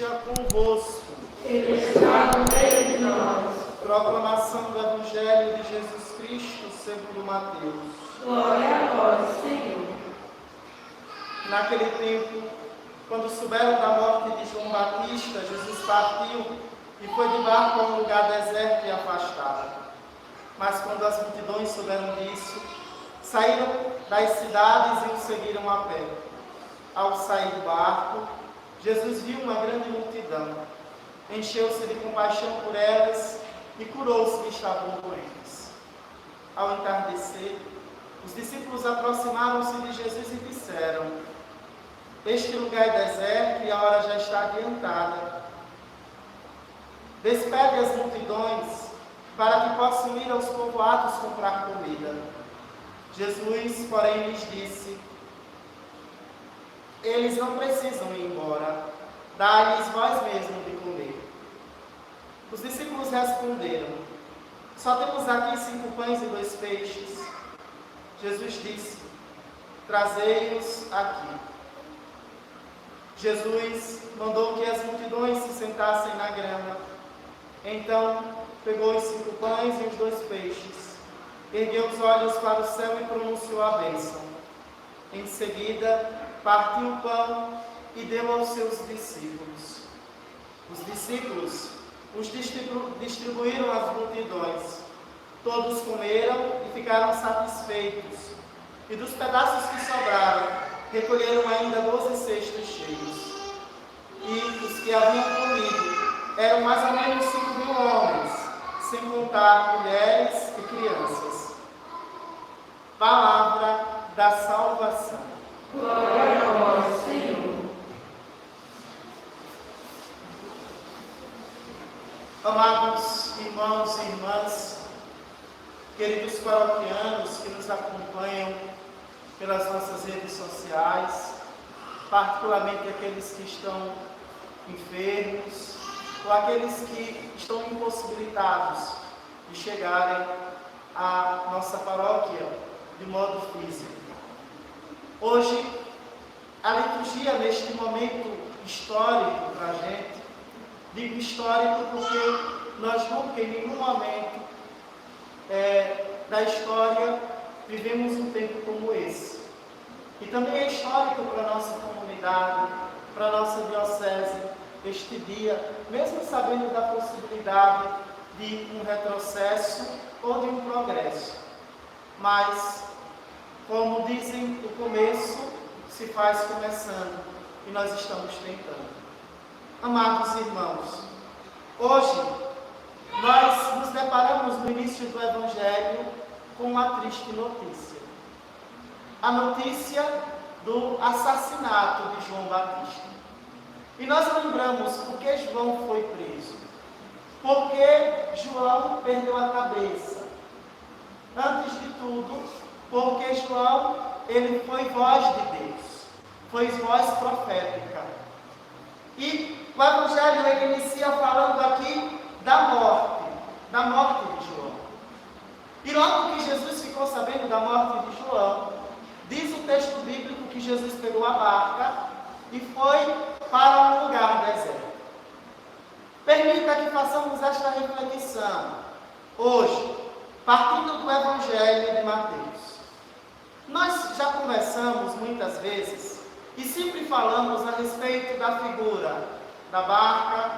esteja convosco. Ele está no meio de nós. Proclamação do Evangelho de Jesus Cristo segundo Mateus. Glória a vós, Senhor. Naquele tempo, quando souberam da morte de João Batista, Jesus partiu e foi de barco a um lugar deserto e afastado. Mas quando as multidões souberam disso, saíram das cidades e o seguiram a pé. Ao sair do barco, Jesus viu uma grande multidão, encheu-se de compaixão por elas e curou os que estavam doentes. Ao entardecer, os discípulos aproximaram-se de Jesus e disseram: este lugar é deserto e a hora já está adiantada. Despede as multidões para que possam ir aos povoados comprar comida. Jesus, porém, lhes disse: eles não precisam ir embora, dai-lhes vós mesmos de comer. Os discípulos responderam: só temos aqui 5 pães e 2 peixes. Jesus disse: trazei-os aqui. Jesus mandou que as multidões se sentassem na grama. Então, pegou os 5 pães e os 2 peixes, ergueu os olhos para o céu e pronunciou a bênção. Em seguida, partiu o pão e deu aos seus discípulos. Os discípulos os distribuíram às multidões. Todos comeram e ficaram satisfeitos. E dos pedaços que sobraram, recolheram ainda 12 cestos cheios. E os que haviam comido eram mais ou menos 5.000 homens, sem contar mulheres e crianças. Palavra da salvação. Glória a vós, Senhor. Amados irmãos e irmãs, queridos paroquianos que nos acompanham pelas nossas redes sociais, particularmente aqueles que estão enfermos, ou aqueles que estão impossibilitados de chegarem à nossa paróquia de modo físico. Hoje, a liturgia, neste momento histórico para a gente, digo histórico porque nós nunca, em nenhum momento da história, vivemos um tempo como esse. E também é histórico para a nossa comunidade, para a nossa diocese, este dia, mesmo sabendo da possibilidade de um retrocesso ou de um progresso. Mas, como dizem, o começo se faz começando e nós estamos tentando. Amados irmãos, hoje nós nos deparamos no início do Evangelho com uma triste notícia. A notícia do assassinato de João Batista. E nós lembramos por que João foi preso. Porque João perdeu a cabeça. Antes de tudo, porque João, ele foi voz de Deus. Foi voz profética. E o Evangelho ele inicia falando aqui da morte de João. E logo que Jesus ficou sabendo da morte de João, diz o texto bíblico que Jesus pegou a barca e foi para um lugar deserto. Permita que façamos esta reflexão hoje, partindo do Evangelho de Mateus. Nós já conversamos muitas vezes e sempre falamos a respeito da figura da barca,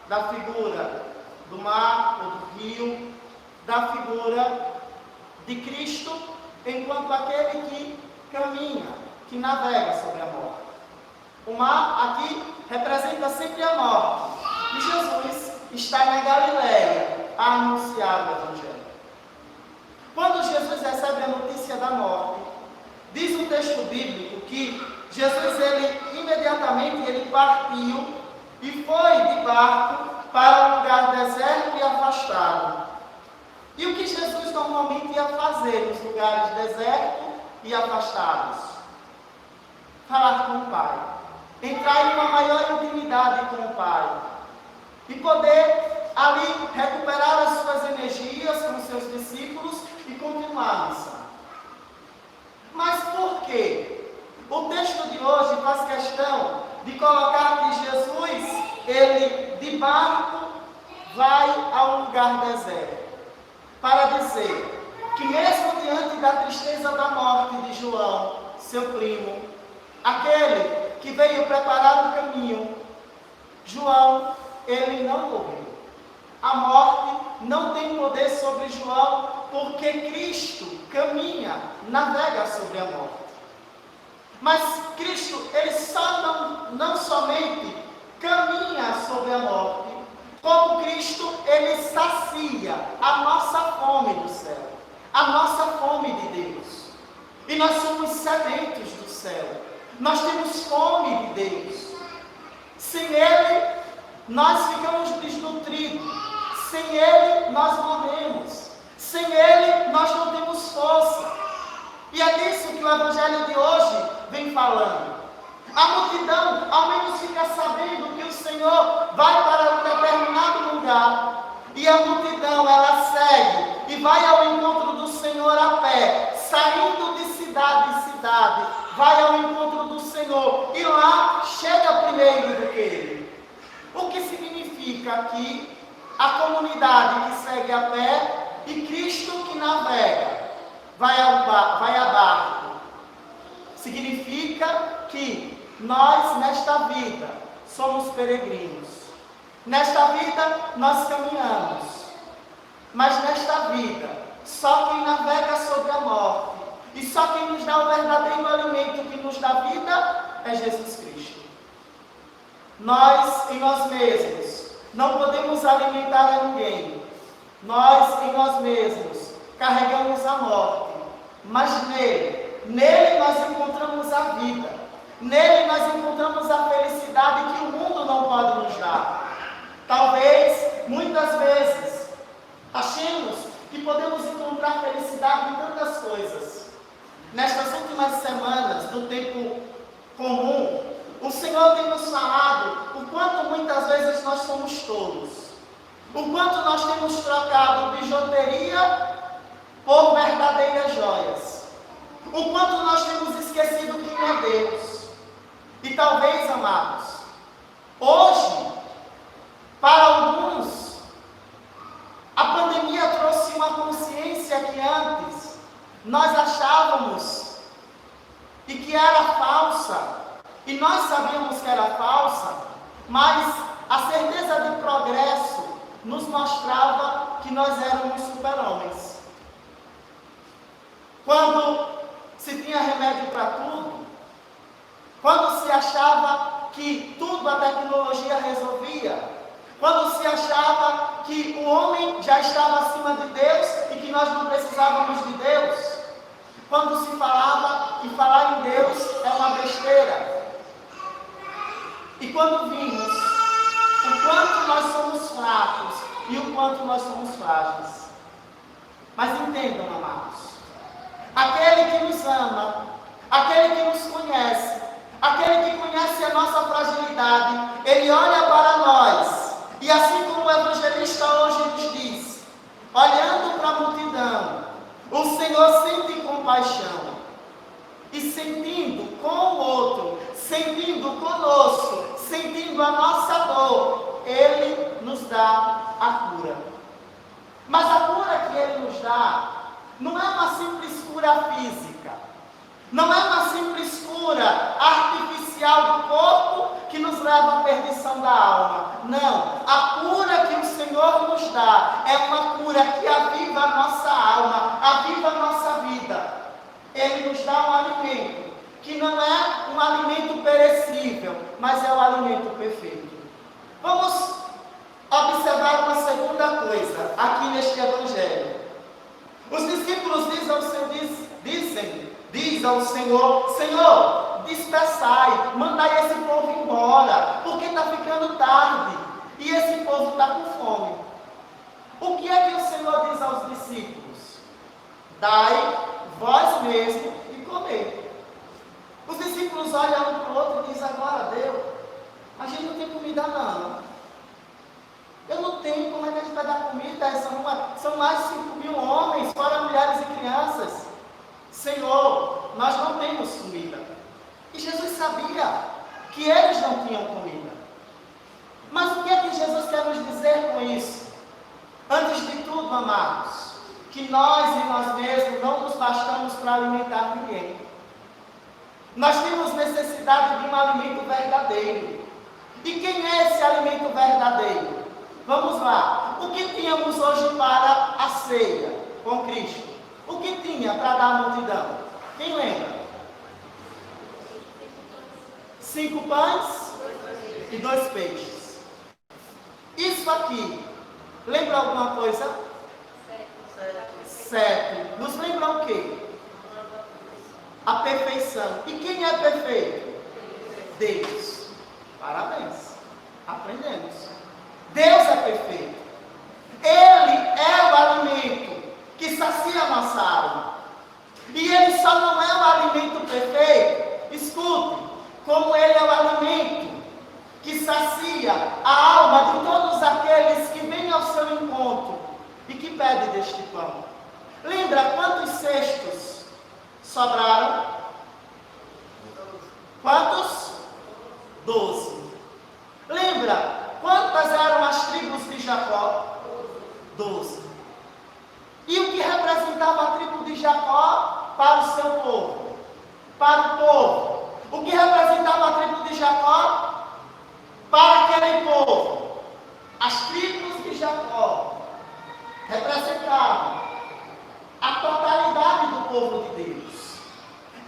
da figura do mar ou do rio, da figura de Cristo enquanto aquele que caminha, que navega sobre a morte. O mar aqui representa sempre a morte. E Jesus está na Galileia a anunciar o Evangelho. Quando Jesus recebe a notícia da morte, diz o texto bíblico que Jesus imediatamente ele partiu e foi de barco para um lugar deserto e afastado. E o que Jesus normalmente ia fazer nos lugares desertos e afastados? Falar com o Pai. Entrar em uma maior intimidade com o Pai. E poder ali recuperar as suas energias com seus discípulos e continuar a missão. Mas por quê? O texto de hoje faz questão de colocar que Jesus, ele um lugar deserto, para dizer que mesmo diante da tristeza da morte de João, seu primo, aquele que veio preparar o caminho, João, ele não morreu. A morte não tem poder sobre João, porque Cristo caminha, navega sobre a morte. Mas Cristo, ele só não somente caminha sobre a morte, como Cristo, ele sacia a nossa fome do céu, a nossa fome de Deus. E nós somos sedentos do céu, nós temos fome de Deus. Sem Ele, nós ficamos desnutridos, sem Ele, nós morremos, sem Ele, nós não temos força. E é disso que o Evangelho de hoje vem falando. A multidão, ao menos, fica sabendo que o Senhor vai para um determinado lugar. E a multidão, ela segue e vai ao encontro do Senhor a pé, saindo de cidade em cidade, vai ao encontro do Senhor. E lá chega primeiro do que ele. O que significa que a comunidade que segue a pé e Cristo que navega, vai a barco. Significa que nós, nesta vida, somos peregrinos. Nesta vida, nós caminhamos. Mas nesta vida, só quem navega sobre a morte e só quem nos dá o verdadeiro alimento que nos dá vida é Jesus Cristo. Nós, em nós mesmos, não podemos alimentar a ninguém. Nós, em nós mesmos, carregamos a morte. Mas nele nós encontramos a vida. Nele nós encontramos a felicidade que o mundo não pode nos dar. Talvez, muitas vezes, achemos que podemos encontrar felicidade em tantas coisas. Nestas últimas semanas do tempo comum, o Senhor tem nos falado o quanto muitas vezes nós somos tolos. O quanto nós temos trocado bijuteria por verdadeiras joias. O quanto nós temos esquecido quem é Deus. E talvez, amados, hoje, para alguns, a pandemia trouxe uma consciência que antes nós achávamos e que era falsa, e nós sabíamos que era falsa, mas a certeza de progresso nos mostrava que nós éramos super-homens. Quando se tinha remédio para tudo, quando se achava que tudo a tecnologia resolvia, quando se achava que o homem já estava acima de Deus e que nós não precisávamos de Deus, quando se falava que falar em Deus é uma besteira, e quando vimos o quanto nós somos fracos e o quanto nós somos frágeis. Mas entendam, amados, aquele que nos ama, aquele que nos conhece, aquele que conhece a nossa fragilidade, ele olha para nós, e assim como o evangelista hoje nos diz, olhando para a multidão, o Senhor sente compaixão, e sentindo com o outro, sentindo conosco, sentindo a nossa dor, ele nos dá a cura. Mas a cura que ele nos dá não é uma simples cura física, não é uma simples cura artificial do corpo que nos leva à perdição da alma. Não, a cura que o Senhor nos dá é uma cura que aviva a nossa alma, aviva a nossa vida. Ele nos dá um alimento que não é um alimento perecível, mas é o alimento perfeito. Vamos observar uma segunda coisa aqui neste evangelho. Os discípulos diz ao Senhor: Senhor, dispersai, mandai esse povo embora, porque está ficando tarde e esse povo está com fome. O que é que o Senhor diz aos discípulos? Dai vós mesmos e comei. Os discípulos olham um para o outro e dizem: agora deu, a gente não tem comida não. Eu não tenho, como é que a gente vai dar comida? São mais de 5.000 homens, fora mulheres e crianças. Senhor, nós não temos comida. E Jesus sabia que eles não tinham comida. Mas o que é que Jesus quer nos dizer com isso? Antes de tudo, amados, que nós e nós mesmos não nos bastamos para alimentar ninguém. Nós temos necessidade de um alimento verdadeiro. E quem é esse alimento verdadeiro? Vamos lá. O que tínhamos hoje para a ceia com Cristo? O que tinha para dar à multidão? Quem lembra? 5 pães e 2 peixes. Isso aqui, lembra alguma coisa? 7. Nos lembra o quê? A perfeição. E quem é perfeito? Deus. Parabéns. Aprendemos. Deus é perfeito. Ele é o alimento que sacia a nossa alma. E ele só não é o alimento perfeito. Escute, como ele é o alimento que sacia a alma de todos aqueles que vêm ao seu encontro e que pedem deste pão. Lembra quantos cestos sobraram? Quantos? 12. Lembra quantas eram as tribos de Jacó? 12. E o que representava a tribo de Jacó para o seu povo? Para o povo. O que representava a tribo de Jacó para aquele povo? As tribos de Jacó representavam a totalidade do povo de Deus.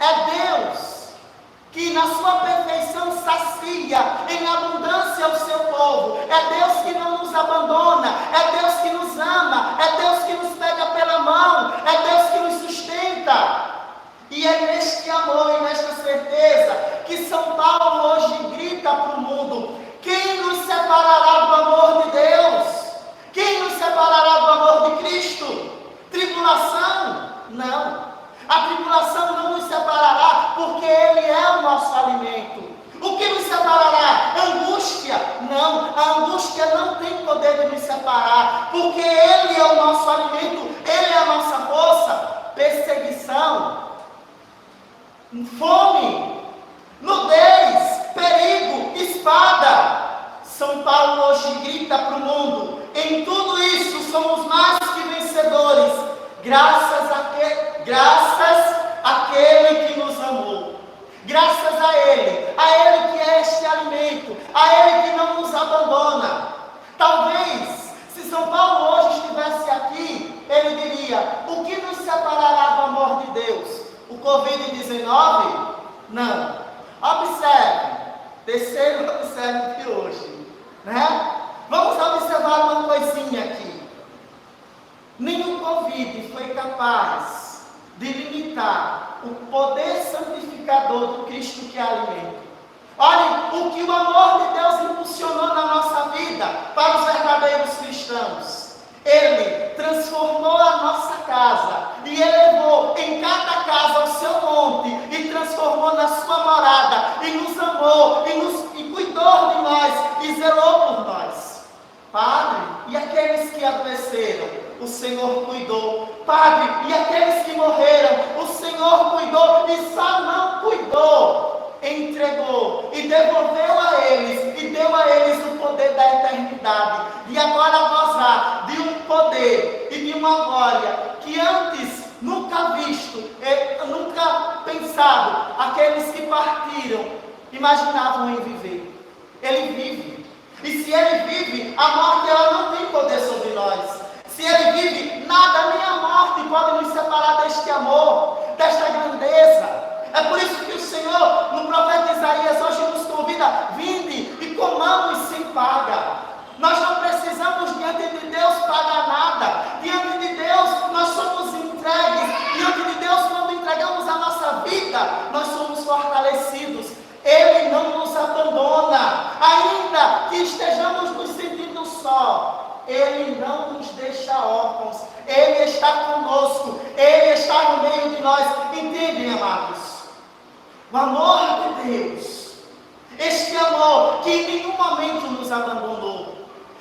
É Deus que na sua perfeição sacia em abundância o seu povo. É Deus que não nos abandona, é Deus que nos ama, é Deus que nos pega pela mão, é Deus que nos sustenta. E é neste amor e nesta certeza que São Paulo hoje grita para o mundo: quem nos separará do amor de Deus? Quem nos separará do amor de Cristo? Tribulação? Não. A tribulação não nos separará, porque Ele é o nosso alimento. O que nos separará? Angústia? Não, a angústia não tem poder de nos separar, porque Ele é o nosso alimento, Ele é a nossa força. Perseguição, fome, nudez, perigo, espada. São Paulo hoje grita para o mundo: em tudo isso somos mais que vencedores, graças àquele que nos amou, graças a Ele que é este alimento, a Ele que não nos abandona. Talvez, se São Paulo hoje estivesse aqui, ele diria: o que nos separará do amor de Deus? O Covid-19? Não. Observe, terceiro observe de hoje, né? Vamos observar uma coisinha aqui. Nenhum Covid foi capaz de limitar o poder santificador do Cristo que alimenta. Olhem o que o amor de Deus impulsionou na nossa vida para os verdadeiros cristãos. Ele transformou a nossa casa e elevou em cada casa o seu monte e transformou na sua morada e nos amou e cuidou de nós e zelou por nós. Padre, e aqueles que adoeceram? O Senhor cuidou. Padre, e aqueles que morreram? O Senhor cuidou e só não cuidou, entregou e devolveu a eles e deu a eles o poder da eternidade e agora gozar de um poder e de uma glória que antes nunca visto, nunca pensado. Aqueles que partiram imaginavam em viver. Ele vive, e se Ele vive, a morte ela não tem poder sobre nós. Se Ele vive, nada nem a morte pode nos separar deste amor, desta grandeza. É por isso que o Senhor, no profeta Isaías, hoje nos convida: vinde e comamos sem paga. Nós não precisamos diante de Deus pagar nada. Diante de Deus nós somos entregues. Diante de Deus, quando entregamos a nossa vida, nós somos fortalecidos. Ele não nos abandona, ainda que estejamos nos sentindo só. Ele não nos deixa órfãos. Ele está conosco. Ele está no meio de nós. Entendem, amados? O amor de Deus, este amor que em nenhum momento nos abandonou,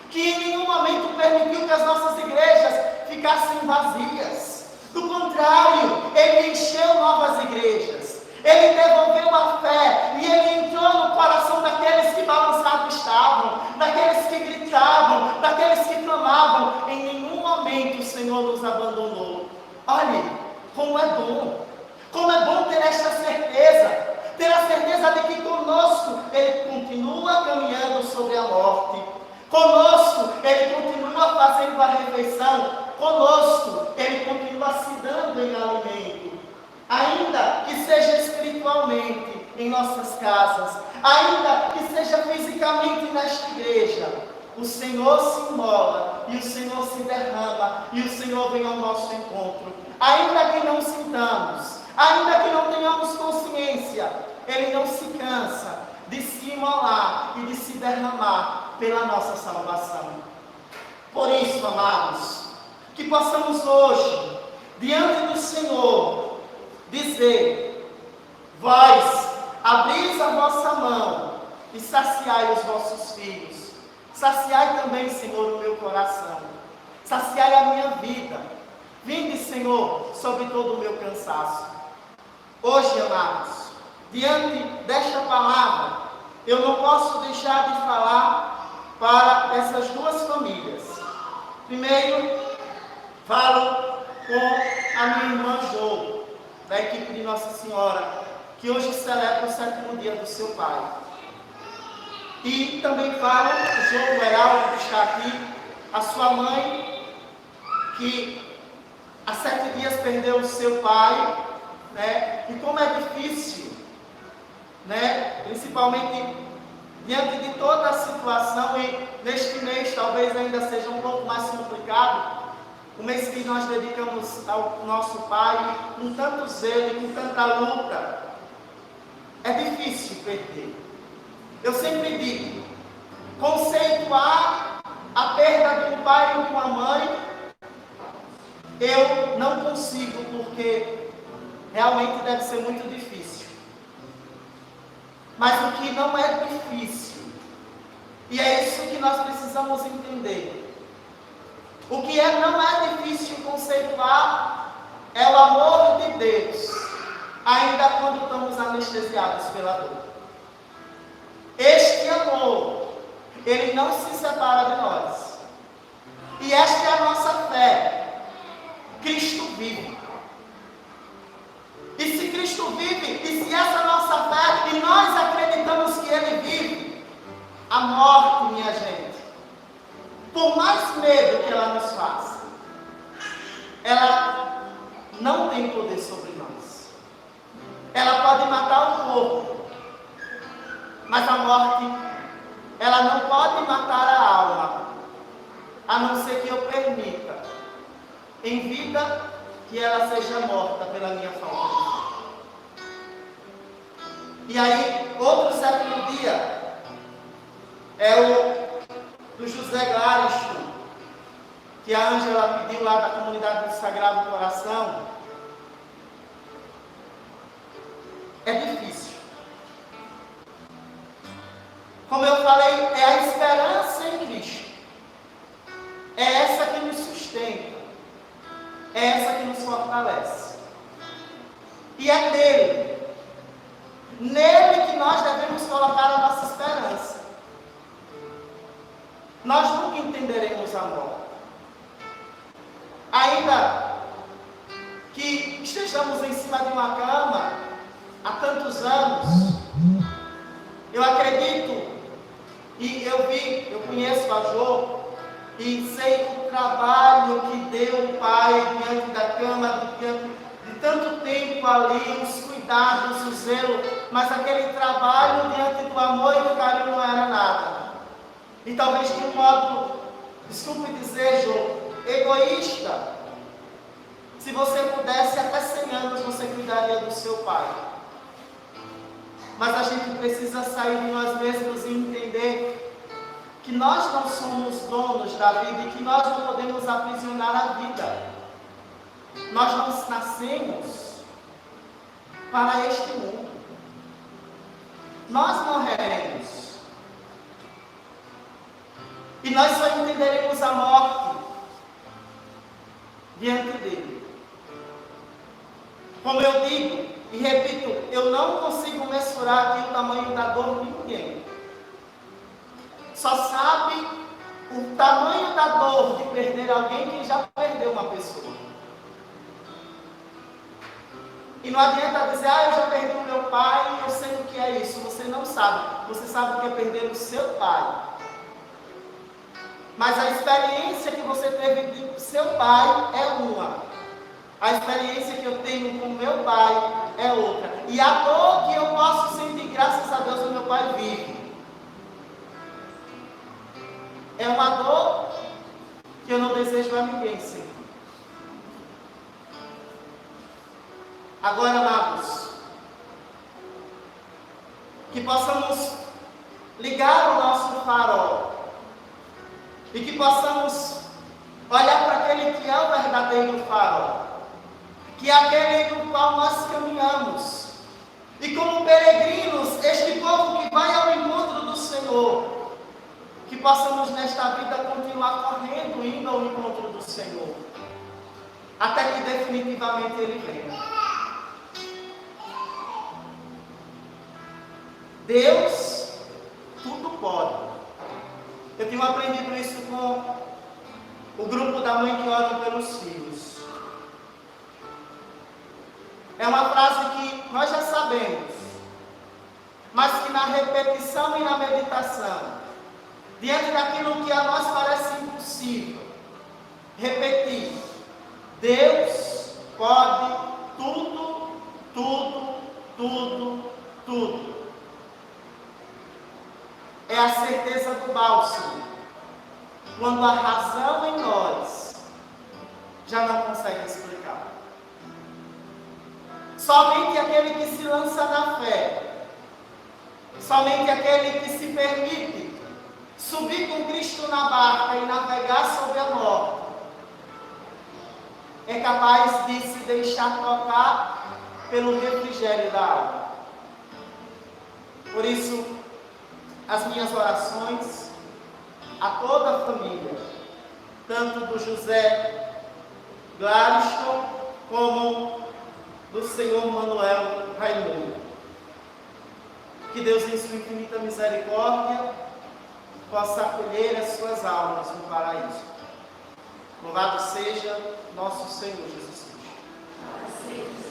que em nenhum momento permitiu que as nossas igrejas ficassem vazias. Do contrário, Ele encheu novas igrejas. Ele devolveu a fé e Ele entrou no coração daqueles que balançados estavam, daqueles que gritavam, daqueles que clamavam. Em nenhum Senhor nos abandonou. Olhe, como é bom ter esta certeza, ter a certeza de que conosco Ele continua caminhando sobre a morte, conosco Ele continua fazendo a refeição, conosco Ele continua se dando em alimento, ainda que seja espiritualmente em nossas casas, ainda que seja fisicamente nesta igreja. O Senhor se imola e o Senhor se derrama e o Senhor vem ao nosso encontro. Ainda que não sintamos, ainda que não tenhamos consciência, Ele não se cansa de se imolar e de se derramar pela nossa salvação. Por isso, amados, que possamos hoje, diante do Senhor, dizer: vós abris a vossa mão e saciai os vossos filhos. Saciai também, Senhor, o meu coração. Saciai a minha vida. Vinde, Senhor, sobre todo o meu cansaço. Hoje, amados, diante desta palavra, eu não posso deixar de falar para essas duas famílias. Primeiro, falo com a minha irmã Jo, da equipe de Nossa Senhora, que hoje celebra o 7º dia do seu pai. E também falo com o João Heraldo, que está aqui, a sua mãe, que há 7 dias perdeu o seu pai, né? E como é difícil, né? Principalmente diante de toda a situação, e neste mês talvez ainda seja um pouco mais complicado, o mês que nós dedicamos ao nosso pai, com tanto zelo e com tanta luta, é difícil perder. Eu sempre digo, conceituar a perda de um pai ou de uma mãe, eu não consigo, porque realmente deve ser muito difícil. Mas o que não é difícil, e é isso que nós precisamos entender, o que não é difícil conceituar é o amor de Deus, ainda quando estamos anestesiados pela dor. Este amor, ele não se separa de nós. E esta é a nossa fé. Cristo vive. E se Cristo vive, e se essa nossa fé, e nós acreditamos que Ele vive, a morte, minha gente, por mais medo que ela nos faça, ela não tem poder sobre nós. Ela pode matar o corpo, mas a morte, ela não pode matar a alma, a não ser que eu permita, em vida, que ela seja morta pela minha falta de fé. E aí, outro 7º dia, é o do José Glaristo, que a Ângela pediu lá da comunidade do Sagrado Coração. É difícil. Como eu falei, é a esperança em Cristo. É essa que nos sustenta. É essa que nos fortalece. E é nele que nós devemos colocar a nossa esperança. Nós nunca entenderemos a morte. Ainda que estejamos em cima de uma cama há tantos anos, eu acredito, e eu conheço a Jo, e sei o trabalho que deu o pai diante da cama, diante de tanto tempo ali, os cuidados, o zelo, mas aquele trabalho diante do amor e do carinho não era nada. E talvez de um modo, desculpe dizer, Jo, egoísta, se você pudesse, até 100 anos você cuidaria do seu pai. Mas a gente precisa sair de nós mesmos e entender que nós não somos donos da vida e que nós não podemos aprisionar a vida. Nós não nascemos para este mundo. Nós morreremos. E nós só entenderemos a morte diante dele. Como eu digo e repito, eu não consigo mensurar aqui o tamanho da dor de ninguém. Só sabe o tamanho da dor de perder alguém que já perdeu uma pessoa. E não adianta dizer, eu já perdi o meu pai, eu sei o que é isso. Você não sabe. Você sabe o que é perder o seu pai. Mas a experiência que você teve de seu pai é uma. A experiência que eu tenho com meu pai é outra. E a dor que eu posso sentir, graças a Deus, o meu pai vive. É uma dor que eu não desejo a ninguém sentir. Agora, amados, que possamos ligar o nosso farol e que possamos olhar para aquele que é o verdadeiro farol, que é aquele no qual nós caminhamos. E como peregrinos, este povo que vai ao encontro do Senhor, que possamos nesta vida continuar correndo, indo ao encontro do Senhor, até que definitivamente Ele venha. Deus tudo pode. Eu tenho aprendido isso com o grupo da mãe que ora pelos filhos. É uma frase que nós já sabemos, mas que na repetição e na meditação, diante daquilo que a nós parece impossível, repetir: Deus pode tudo, tudo, tudo, tudo. É a certeza do bálsamo, quando a razão em nós já não consegue explicar. Somente aquele que se lança na fé, somente aquele que se permite subir com Cristo na barca e navegar sobre a morte, é capaz de se deixar tocar pelo refrigério da alma. Por isso, as minhas orações a toda a família, tanto do José Gladstone como do Senhor Manuel Raimundo. Que Deus, em sua infinita misericórdia, possa acolher as suas almas no paraíso. Louvado seja nosso Senhor Jesus Cristo.